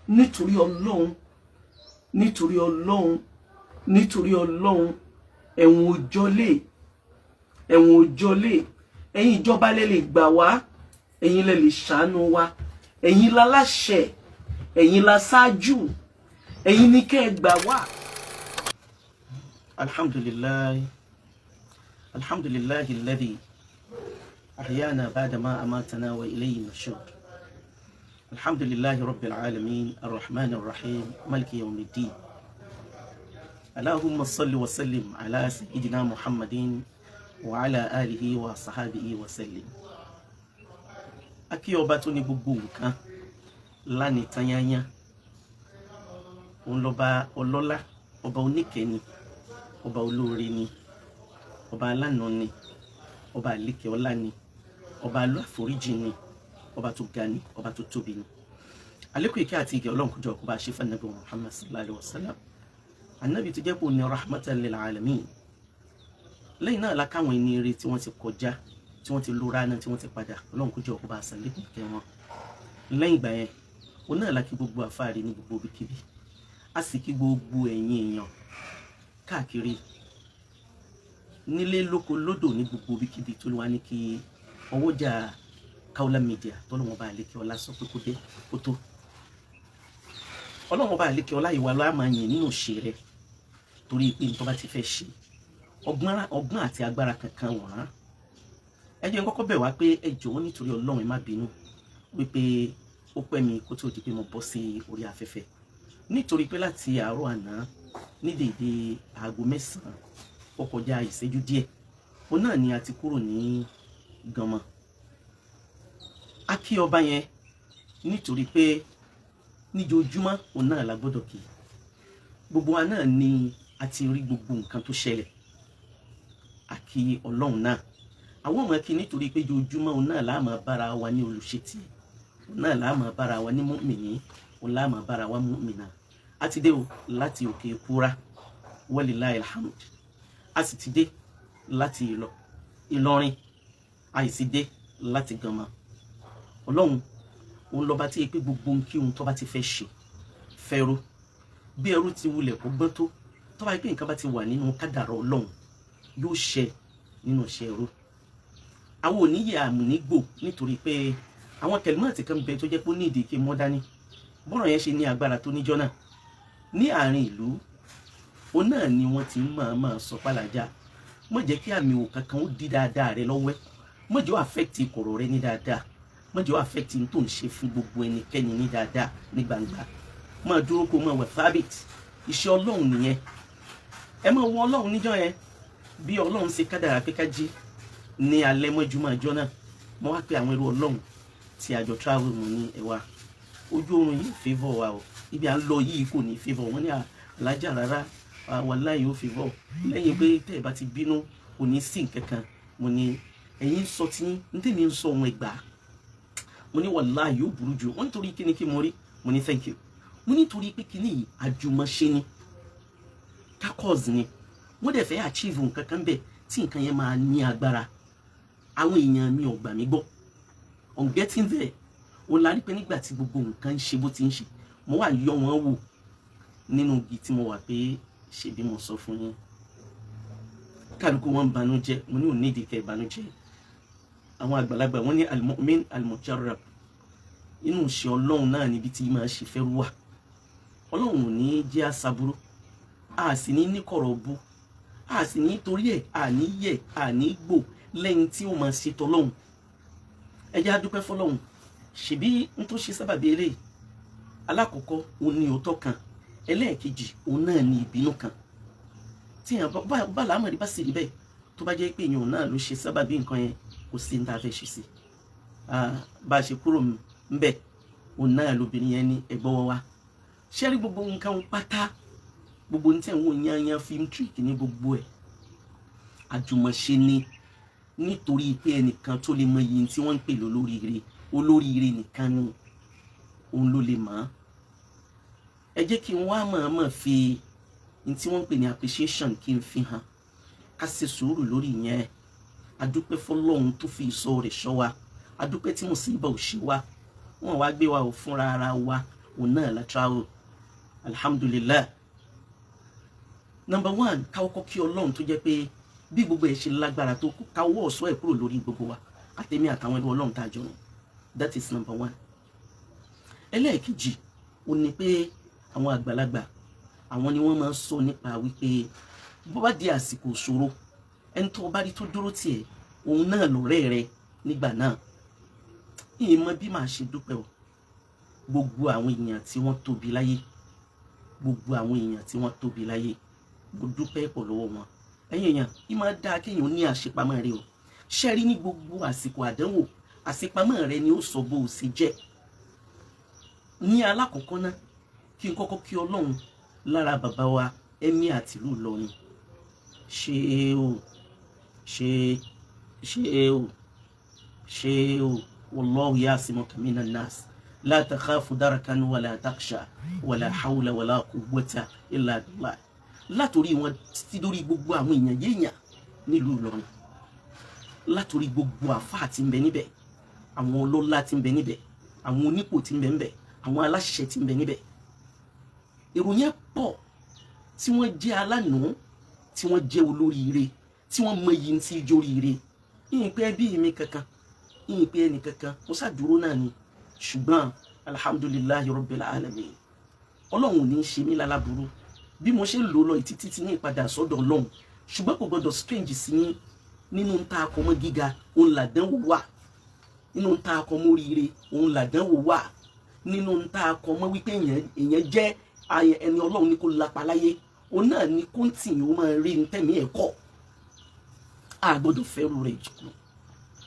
nítorí Ọlọ́run nítorí Ọlọ́run nítorí Ọlọ́run ẹ̀wọ̀n òjọ́lé ẹ̀yin ìjọba lẹ lè gbà wá, ẹ̀yin lẹ lè ṣàánú wa, ẹ̀yin láláṣẹ, ẹ̀yin láṣáájú, ẹ̀yin ní kẹ́ ẹ gbà wá. alhamdulillahi alladhi ahyana ba'da ma amatana wa ilayhi nushur. alhamdulillahi rabbil alamin arrahmanir rahim maliki yawmiddin. اللهم صل وسلم على سيدنا محمد وعلى آله وصحبه وسلم. Akí ọba tó ní gbogbo nǹkan lánìí tanyanya, òun lọ́ba ọlọ́lá, ọba oníkẹ́ni, ọba olóore ni, ọba alánà ni, ọba àlékè ọlá ni, ọba aláforíjì ni, ọba tó ga ni, ọba tó tóbi ni. Àlékún ìkẹ́ àti ìgẹ̀ Ọlọ́run kó jọ kó bá ṣe fún Ànábì Muhammad sallallahu alaihi wasallam. Ànábì tó jẹ́ pé ní rahmatan lil alamin. Lẹ́yìn náà la káwọn ẹni ire tí wọ́n ti kọjá, tí wọ́n ti lura náà, tí wọ́n ti padà, Ọlọ́run kó jọ kó bá san lékún ìkẹ́ wọn. Lẹ́yìn ìgbà yẹn, òun náà la kí gbogbo àfáàrí ní gbogbo ibikíbi. A sì kí gbogbo ẹ̀yin èèyàn káàkiri nílé lóko lódò ní gbogbo ibikíbi tó wà ní kí ọwọ́jà Kaola Media tọ́lọ́wọ́n bá lékè ọlá sọ pé kó dé kó tó. Ọlọ́run bá lékè ọlá ìwà lọ́wọ́ máa yìn nínú ṣe rẹ̀ torí pé nítorí bá ti fẹ́ ṣe ọgbọ́n àti agbára kankan wọ́n. Ẹ jẹ́ n kọ́kọ́ bẹ̀ wá pé ẹ jọ̀wọ́ nítorí Ọlọ́run ẹ má bínú wípé ó pẹ́ mi kó tó di pé mo bọ́ sí orí afẹ́fẹ́, nítorí pé láti àárọ̀ àná ní dédé aago 9 ó kọjá ìṣẹ́jú díẹ̀ òun náà ni a ti kúrò ní Gànmọ́. A kí ọba yẹn nítorí pé níjojúmọ́ òun náà la gbọ́dọ̀ kí. Gbogbo wa náà ni a ti rí gbogbo nǹkan tó ṣẹlẹ̀. A kí Ọlọ́run náà. Àwọn ọmọ kí nítorí pé jojúmọ́ òun náà la máa bára wa ní olùṣètì, òun náà la máa bára wa ní mùmínì, òun la máa bára wa mùmínà. A ti dé o láti òkè Kúrà walillahi alhamd. A sì ti dé láti Ìlọrin, a sì dé láti Gànmọ́. Ọlọ́run òun lọ́ba tí pé gbogbo nkíhun tó bá ti fẹ́ ṣe fẹ́rú bí ẹrú ti wulẹ̀ kó gbọ́n tó bá pé nǹkan bá ti wà nínú kádàrá Ọlọ́run yóò ṣẹ nínú iṣẹ́ ẹrú. Àwọn oníyè àmúnigbò nítorí pé àwọn kẹlímọ́ọ̀tì kan bẹ tó jẹ́ pé ó ní ìdí kí mọ́ dání. Bọ́rọ̀ yẹn ṣe ní agbára tó níjọ́ náà ní àárín ìlú, òun náà ni wọ́n ti máa sọ pàlàjà. Má jẹ́ kí àmì òun kankan ó di dáadáa rẹ lọ́wọ́ ẹ̀, má jẹ́ ó affect ìkọ̀rọ̀ rẹ ní dáadáa, má jẹ́ ó affect ní tó ń ṣe fún gbogbo ẹnikẹ́ni ní dáadáa ní gbangba. Má dúró kó má wẹ̀ fábit, iṣẹ́ Ọlọ́run nìyẹn. Ẹ máa wọ Ọlọ́run níjọ́ yẹn bí Ọlọ́run ṣe kádàrá pé ká jí ní alẹ́ mọ́júmọ́ ọjọ́ náà. Mo wá pé àwọn ẹrú Ọlọ́run tí a jọ travel mu ní ẹwà ojú oorun yìí favour wa o, ibi à ń lọ yìí kò ní favour. Wọ́n ní alájà rárá wallahi yóò favour, lẹ́yìn pé tẹ́ ẹ bá ti bínú kò ní sí nǹkankan. Mo ní ẹ̀yin sọ tí ní tèmi ń sọ ohun ẹgbàá. Mo ní wallahi yóò burú jù. Wọ́n nítorí kíni kí mo rí, mo ní thank you. Mo nítorí pé kíni yìí àjùmọ̀ṣe ni, kakọ́ọ̀sì ni, wọ́n dẹ̀ fẹ́ achieve nǹkankan bẹ́ẹ̀ tí nǹkan yẹn máa ní agbára. Àwọn èèyàn mi ò gbà mí gbọ́. On getting there, ó la rí pé nígbà tí gbogbo nǹkan ń ṣe bó ti ń ṣe, mo wà yọ wọn wò nínú igi tí mo wà pé ṣe bí mo sọ fún yín. Kálukú wọn banújẹ́, mo ní ò ní ìdíkẹ́ ìbànújẹ́. Àwọn àgbàlagbà wọ́n ní al-mu'min al-mujarrab. Inú ṣe Ọlọ́run náà níbi tí máa ṣe fẹ́ wà. Ọlọ́run ò ní jẹ́ aṣaburú, a sì ní kọ̀rọ̀ bú, a sì ní torí ẹ̀ àní yẹ̀ àní gbò lẹ́yìn tí ó máa ṣe tọ́lọ́run. Ẹ jẹ́ a dúpẹ́ fọ́lọ́run. Ṣebí n tó ṣe sábàbí eléyìí, alákọ̀ọ́kọ́ òun ni òótọ́ kan, ẹlẹ́ẹ̀kejì òun náà ni ìbínú kan. Tí èèyàn bá lámọ̀rí bá sì rí bẹ́ẹ̀ tó bá jẹ́ pé èèyàn náà ló ṣe sábàbí nǹkan yẹn, kò sí ní ta fẹ́ ṣe sí. Bá a ṣe kúrò ńbẹ̀ òun náà lóbìnrin yẹn ní ẹ̀gbọ́n wa. Ṣé rí gbogbo nǹkan pátá, gbogbo ní tẹ̀wọ̀n yányán film trick ní gbogbo ẹ̀ àjùmọ̀ṣe ni, nítorí pé ẹnìkan tó lè mọ iye tí wọ́n ń pè olóríire nìkan ni òun ló lè mọ̀. Ẹ jẹ́ kí n wá mọ̀ fi ní tí wọ́n ń pè ní appreciation kí n fi hàn, ká ṣe sùúrù lórí yẹn. Adúpẹ́ fọ́lọ́run tó fi ìṣọ́ rẹ̀ ṣọ́ wa, adúpẹ́ tí mùsíbà ò ṣe wa, wọ́n wá gbé wa ò fúnra ara wa, òun náà la travel alhamdulillah. Number one, káwọ́kọ́ kí Ọlọ́run tó jẹ́ pé bí gbogbo ẹ̀ ṣe lágbára tó káwọ́ ọ̀ṣọ́ ẹ̀ kúrò lórí gbogbo wa àtẹ̀mí àtàwọn ẹlú Ọlọ́run tá a jọ rìn. That is number one. Ẹlẹ́ẹ̀kejì ó ní pé àwọn àgbàlagbà àwọn ni wọ́n máa ń sọ nípa wípé bó bá di àsìkò ìṣòro ẹni tó bá rí tó dúró tiẹ̀ òun náà lọ̀rẹ́ rẹ nígbà náà. Ìmọ̀ bí màá ṣe dúpẹ́ o gbogbo àwọn èèyàn tí wọ́n tóbi láyé gbogbo àwọn èèyàn tí wọ́n tóbi láyé mo dúpẹ́ pọ̀ lọ́wọ́ wọn. Ẹ̀yin èèyàn ìmọ̀ dáa kéèyàn ní àṣepamọ́ rẹ o ṣe rí ní gbogbo àsìkò àdánwò àṣepamọ́ rẹ ni ó sọ bó o ṣe jẹ́. Ní alákọ̀ọ́kọ́ náà kí n kọ́kọ́ kí Ọlọ́run lára bàbá wa Ẹ̀mí àti ìlú Ìlọrin ṣe o wallahu ya'simuka minan nas la takhafu darakan wala takhsha wala hawla wala quwwata illa billah. Látorí wọn títí dórí gbogbo àwọn èèyàn yéèyàn nílùú Ìlọrin, látorí gbogbo àfáà tí ń bẹ níbẹ̀, àwọn ọlọ́lá tí ń bẹ níbẹ̀, àwọn onípò tí ń bẹ níbẹ̀, àwọn aláṣẹ tí ń bẹ níbẹ̀. Èrò yẹn pọ̀ tí wọ́n jẹ́ alánú, tí wọ́n jẹ́ olóríire, tí wọ́n mọ iyì tí jóríire. Ìyìn pé ẹbí mi kankan, ìyìn pé ẹnì kankan, mo ṣàdúró náà ni. Ṣùgbọ́n alhamdulillahi rabbil alamin. Ọlọ́run ò ní ṣe mí lálábùrú bí mo ṣe lò lọ títí tí ní ìpadà sọ́dọ̀ Ọlọ́run. Ṣùgbọ́n kò gbọdọ̀ strange sí yín nínú ń ta akọ mọ́ gíga òun làdánwò wà, nínú ń ta akọ mọ́ oríire òun làdánwò wà, nínú ń ta akọ mọ́ wípé èèyàn jẹ́ ẹni Ọlọ́run ní kó lapa láyé òun náà ní kóńtì ó máa rí ní tẹ̀mí ẹ̀kọ́. A gbọdọ̀ fẹ́rù rẹ̀ jù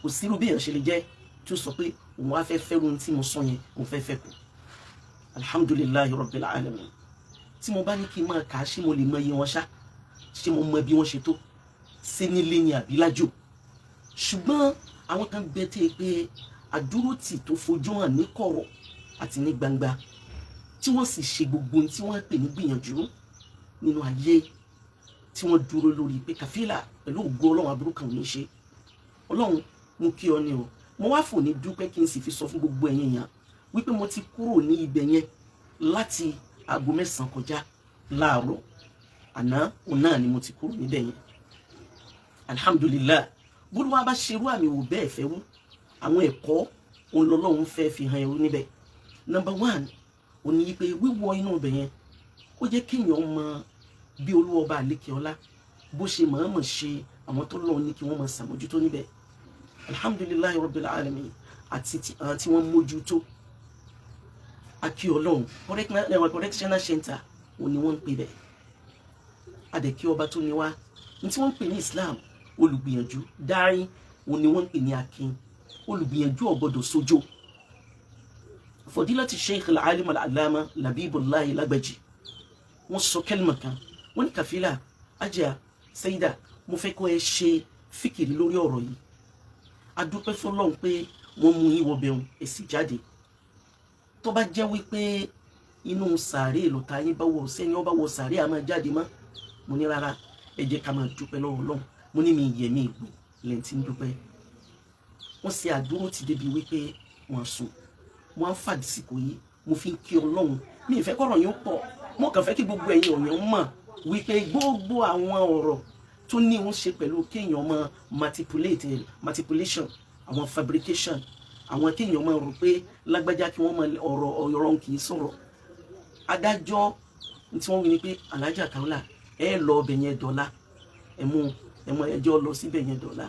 kò sírú bí èèyàn ṣe lè jẹ́ tí ó sọ pé òun á fẹ́ fẹ́rù tí mo sọ yẹn òun fẹ́ fẹ́ kù. Alhamdulillahi rabbil alamin. Tí mo bá ní kí n máa kà á ṣé mo lè mọ iye wọn ṣá, ṣé mo mọ bí wọ́n ṣe tó, ṣé nílé ni àbí lájò. Ṣùgbọ́n àwọn kan bẹ tẹ́ pé àdúrótì tó fojú hàn ní kọ̀rọ̀ àti ní gbangba tí wọ́n sì ṣe gbogbo ohun tí wọ́n pè ní gbìyànjú nínú ayé, tí wọ́n dúró lórí pé kàfílà pẹ̀lú ògo Ọlọ́run aburú kan ò ní ṣe. Ọlọ́run mo kí ọ ní o, mo wá fò ní dúpẹ́ kí n sì fi sọ fún gbogbo ẹ̀yin èèyàn wípé mo ti kúrò ní ibẹ̀ yẹn láti aago 9 kọjá láàárọ̀ àná òun náà ni mo ti kúrò níbẹ̀ yẹn. Alhamdulillah. Bólú wa bá ṣerú àmì wò bẹ́ẹ̀ fẹ́ wú àwọn ẹ̀kọ́ òun lọ́lọ́run fẹ́ fi hàn ẹrú níbẹ̀. Number one ó ní pé wíwọ inú ibẹ̀ yẹn ó jẹ́ kéèyàn mọ bí Olúwa Ọba àlékè ọlá bó ṣe mọ̀ọ́mọ̀ ṣe àwọn tó lọ́wọ́ ní kí wọ́n máa ṣàmójútó níbẹ̀. Alhamdulillahi rabbil alamin. Àti tí wọ́n mójútó akí Ọlọ́run correctional center òun ni wọ́n ń pè bẹ́ẹ̀. Adẹ̀kí ọba tó ní wá ní tí wọ́n ń pè ní Islam olùgbìyànjú dárí òun ni wọ́n ń pè ní akin olùgbìyànjú ọ̀gbọ́dọ̀ sójó. Fadilati Sheikh al-Alim al-Allama Labibullahi Lagbaji wọ́n sọ kẹ́lìmọ̀ kan wọ́n ní kàfílà ajá Saida mo fẹ́ kó ẹ ṣe fíkìrì lórí ọ̀rọ̀ yìí. A dúpẹ́ fọ́lọ́run pé wọ́n mú yín wọbẹ̀ òun èsì jáde. Tó bá jẹ́ wípé inú sàárè ló ta yín bá wọ sẹ́ni ọba wọ sàárè a máa jáde mọ́, mo ní rárá ẹ jẹ́ ká máa dúpẹ́ lọ́wọ́ Ọlọ́run. Mo ní mi yẹ mí ìgbò lẹ́yìn tí ń dúpẹ́. Wọ́n ṣe àdúró ti débi wípé wọ́n sùn wọ́n fàdí síkò yìí mo fi ń kí Ọlọ́run. Mi ìfẹ́ kọ́rọ̀ yín pọ̀, mo kàn fẹ́ kí gbogbo ẹ̀yin ọ̀yàn mọ̀ wípé gbogbo àwọn ọ̀rọ̀ tó ní wọ́n ṣe pẹ̀lú kéèyàn máa manipulation àwọn fabrication àwọn kéèyàn máa rò pé lágbájá kí wọ́n máa ọ̀rọ̀ kì í sọ̀rọ̀. Adájọ́ tí wọ́n wí ni pé Alájà Kaola ẹ lọ ọbẹ̀ yẹn dọ́là ẹmọ ẹjọ́ lọ síbẹ̀ yẹn dọ́là.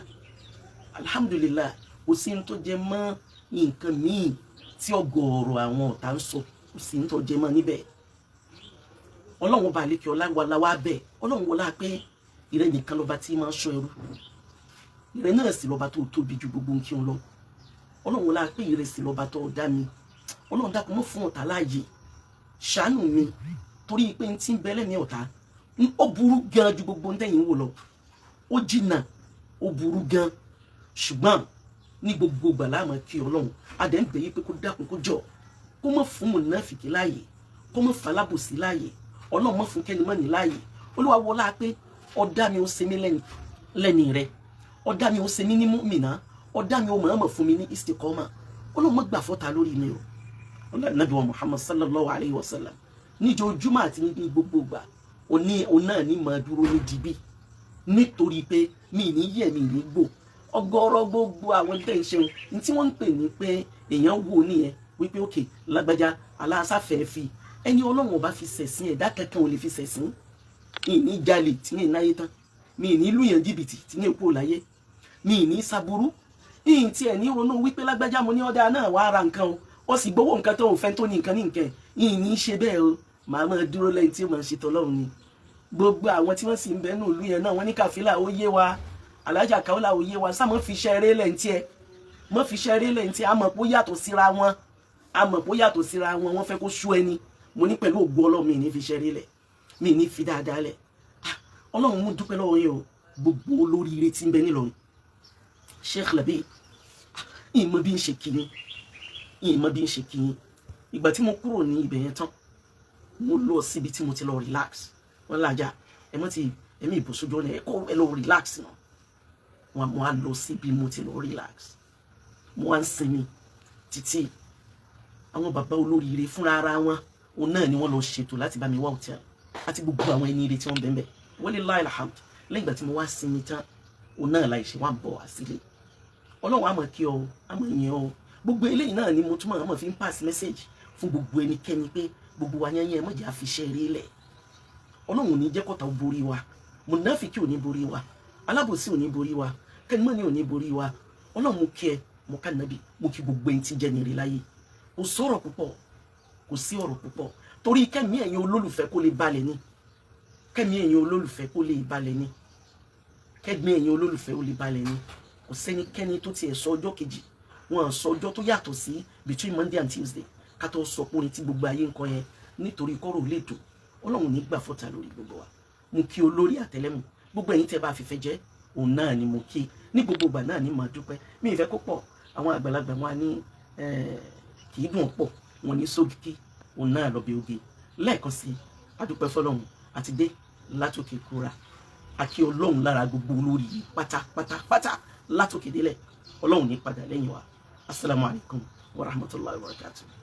Alhamdulillah. Kò sí ní tó jẹ mọ́ nǹkan míì tí ọ̀gọ̀ọ̀rọ̀ àwọn ọ̀tá ń sọ, kò sí ní tó jẹ mọ́ níbẹ̀. Ọlọ́run bá lékè ọlá wa láwá bẹ́ẹ̀. Ọlọ́run wọlá pé ìrẹ́ nìkan lọ́ba tí máa ń ṣọ́ ẹrú, ìrẹ́ náà sì lọ́ba tó tóbi ju gbogbo nǹkan kí n lọ. Ọlọ́run wọlá pé ìrẹ́ sì lọ́ba tó dá mi. Ọlọ́run dákun mọ́ fún ọ̀tá láàyè, ṣàánú mi torí pé n tí ń bẹ́lẹ̀ ní ọ̀tá ó burú gan ju gbogbo ntẹ́yìn wò lọ, ó jìnnà ó burú gan. Ṣùgbọ́n ní gbogbo ìgbà la máa kí Ọlọ́run adẹ̀ ń bẹ̀ yí pé kó dákun kó jọ kó mọ̀ fún mùnáfìkí láàyè, kó mọ̀ falábòsí láàyè, Ọlọ́run mọ̀ fún kẹ́ni mọ́ni láàyè. Olúwa wọlá pé ọ̀dá mi ó ṣe mí lẹ́ni rẹ̀, ọ̀dá mi ó ṣe mí ní mùmínà, ọ̀dá mi ó mọ̀ọ́mọ̀ fún mi ní istiqama. Ọlọ́run mọ̀ gbà fọ́ta lórí mi o. Nabi wa Muhammad sallallahu alayhi wa sallam níjojúmọ́ àti ní gbogbo ìgbà òun náà ní máa dúró ní dibí nítorí pé mi ní yẹ̀ mi ní gbò ọ̀gọ̀rọ̀ gbogbo àwọn tẹ́ ń ṣeun tí wọ́n ń pè ní pé èèyàn wò nìyẹn wípé òkè lágbájá aláṣàfẹ́ fi ẹni Ọlọ́run ọba fi ṣẹ̀sìn ẹ̀dá kankan ò lè fi ṣẹ̀sìn ìní jalè tí ní náyé tán mi ní lùyàn jìbìtì tí ní èkó láyé mi ní saburú ìyìn tí ẹ̀ ní ronú wípé lágbájá mo ní ọ̀dà náà wàá ra nǹkan o ó sì gbowó nǹkan tó ń fẹ́ tó ní nǹkan ní nǹkan ìyìn ní ṣe bẹ́ẹ̀ o màá máa dúró lẹ́yìn tí ó máa ń ṣètò Ọlọ́run ni gbogbo àwọn tí wọ́n sì ń bẹ nínú ìlú yẹn náà wọ́n ní kàfílà ó yé wa alájà Kaola ó yé wa sá mọ́ fi ṣeré lẹ́yìn tí ẹ mọ́ fi ṣeré lẹ́yìn tí a mọ̀ pé ó yàtọ̀ síra wọn wọ́n fẹ́ kó sú ẹni mo ní pẹ̀lú ògbó Ọlọ́run mi ní fi ṣeré lẹ̀ mi ní fi dáadáa lẹ̀ Ọlọ́run mú dúpẹ́ lọ́wọ́ yẹn o gbogbo olóríire tí ń bẹ nílọrin Sheikh Labib ìmọ̀ bí ń ṣe kíyìn ìgbà tí mo kúrò ní ibẹ̀ yẹn tán mo lọ síbi tí mo ti lọ relax wọn lájà ẹ̀mí ìbòsójú ọ̀nà ẹ lọ relax náà mo á lọ síbi mo ti lọ relax mo á ń sinmi títí àwọn bàbá olóríire fúnra ara wọn òun náà ni wọ́n lọ ṣètò láti bá mi wá hòtẹ́ẹ̀lì àti gbogbo àwọn ẹni ire tí wọ́n bẹ̀ẹ̀ walillahi alhamd lẹ́yìn ìgbà tí mo wá sinmi tán òun náà láì ṣe wá bọ̀ wá sílé Ọlọ́run á mọ̀ kí ọ á mọ̀ yẹn ọ gbogbo eléyìí náà ni mo túmọ̀ àmọ̀ fi ń pass message fún gbogbo ẹnikẹ́ni pé gbogbo wa yẹn yẹn mọ̀jà fi ṣe eré lẹ̀ Ọlọ́run ò ní jẹ́ kọ́ta ó borí wa mùnáfíkí ò ní borí wa alábòsí ò ní borí wa kẹ́nìmọ́ni ò ní borí wa Ọlọ́run mo kí ẹ mo ká nàbì mo kí gbogbo ẹni tí jẹ́ ní rí láyé kò sọ̀rọ̀ púpọ̀ kò sí ọ̀rọ̀ púpọ̀ torí kẹ́mi ẹ̀yin olólùfẹ́ kó lè balẹ̀ ni kẹ́mi ẹ̀yin olólùfẹ́ kó lè balẹ̀ ni kẹ́mi ẹ̀yin olólùfẹ́ ó lè balẹ̀ ni kò sẹ́nikẹ́ni tó tiẹ̀ sọ ọjọ́ kejì wọn sọ ọjọ́ tó yàtọ̀ sí between Monday and Tuesday ká tó sọ pé orin tí gbogbo ayé ń kọ yẹn nítorí kọ́rọ̀ lè dùn Ọlọ́run ní gbà fọ́ta lórí gbogbo wa mo kí olórí àtẹlẹ́mù gbogbo ẹ̀yin tẹ́ bá fífẹ́ jẹ́ òun náà ni mo kí ní gbogbo ìgbà náà ni màá dúpẹ́ mi ìfẹ́ kó pọ̀ àwọn àgbàlagbà wọn ní kì í dùn pọ̀ wọn ní sókè òun náà lọ bí oge lẹ́ẹ̀kan sí adúpẹ́ fọ́lọ́run àti dé látòkè kúra àkí Ọlọ́run lára gbogbo olórí pátápátá látòkè délẹ̀ Ọlọ́run ní padà lẹ́yìn wa assalamu alaikum wa rahmatullahi wa barakatuh.